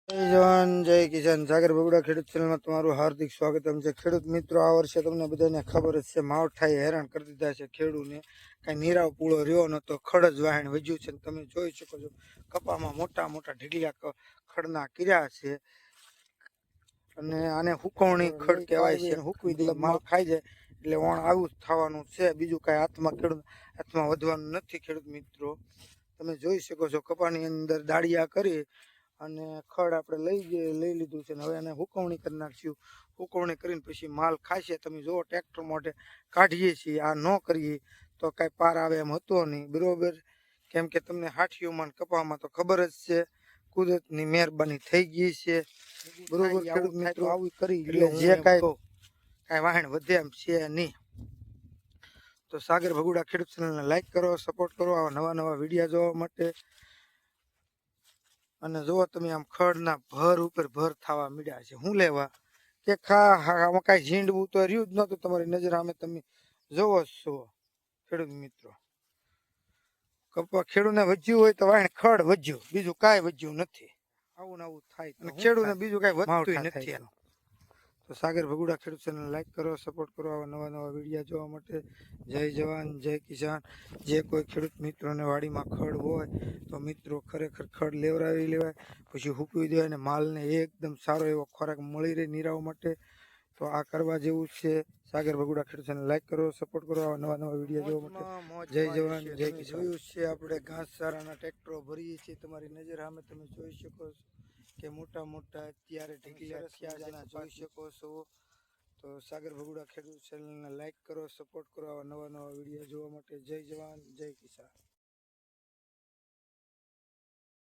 જય જવાન જય કિસાન સાગર બગડા ખેડૂત ચેનલમાં તમારું હાર્દિક સ્વાગતમ છે। ખેડૂત મિત્રો, આ વર્ષે તમને બધાને ખબર જ છે, માવઠાએ હેરાન કરી દીધા છે ખેડૂને। કાંઈ નીરાવ પૂળો રહ્યો નતો, ખડ જ વાહેણ વધ્યું છે। તમે જોઈ શકો છો કપામાં મોટા મોટા ઢીગલિયા ખડના કર્યા છે અને આને હુકવણી ખડ કહેવાય છે। હુકવી દે માલ ખાઈ જાય એટલે વણ આવું જ થવાનું છે, બીજું કાંઈ હાથમાં વધવાનું નથી। ખેડૂત મિત્રો, તમે જોઈ શકો છો કપાની અંદર દાળિયા કરી અને ખડ આપણે લઈ લીધું છે ને હવે એને હુકવણી કરી નાખશું। હુકવણી કરીને પછી માલ ખાશે। તમે જુઓ ટ્રેક્ટર માટે કાઢીએ છીએ, આ ન કરીએ તો કાંઈ પાર આવે એમ હતો નહીં, બરોબર। કેમ કે તમને હાઠીઓમાં કપામાં તો ખબર જ છે, કુદરતની મહેરબાની થઈ ગઈ છે, બરોબર। ખેડૂત મિત્રો, આવું કરી એટલે જે કાંઈ વાહણ વધે એમ છે નહીં। તો સાગર ભગુડા ખેડૂત ચેનલને લાઈક કરો, સપોર્ટ કરો આવા નવા નવા વિડીયો જોવા માટે। અને જો તમે આમ ખડના ભર ઉપર ભર થવા મીડ્યા છે, હું લેવા કે આમાં કાંઈ ઝીંડવું તો રહ્યું જ નહોતું તમારી નજર સામે, તમે જોવો છો ખેડૂત મિત્રો। ખેડૂતને વધ્યું હોય તો વાણ ખડ વધ્યું, બીજું કાંઈ વધ્યું નથી। આવું ને આવું થાય અને ખેડૂતને બીજું કાંઈ વધતું નથી। તો સાગર ભગુડા ખેડૂત ચેનલ લાઈક કરો, સપોર્ટ કરો આવા નવા નવા વિડીયો જોવા માટે। જય જવાન જય કિસાન। જે કોઈ ખેડૂત મિત્રોને વાડીમાં ખડ હોય તો મિત્રો ખરેખર ખડ લેવરાવી લેવાય, પછી હૂકવી દેવાય અને માલને એકદમ સારો એવો ખોરાક મળી રહે નિરાવ માટે। તો આ કરવા જેવું છે। સાગર ભગુડા ખેડૂત ચેનલ લાઈક કરો, સપોર્ટ કરો આવા નવા નવા વિડીયો જોવા માટે। જય જવાન જય કિસાન। જોયું છે આપણે ઘાસચારાના ટ્રેક્ટરો ભરીએ છીએ, તમારી નજર સામે તમે જોઈ શકો છો કે મોટા મોટા અત્યારે ઢીકલિયા થયા છે, જોઈ શકો છો। તો સાગર ભગુડા ખેડૂત ચેનલને લાઈક કરો, સપોર્ટ કરો આવા નવા નવા વિડીયો જોવા માટે। જય જવાન જય કિસાન।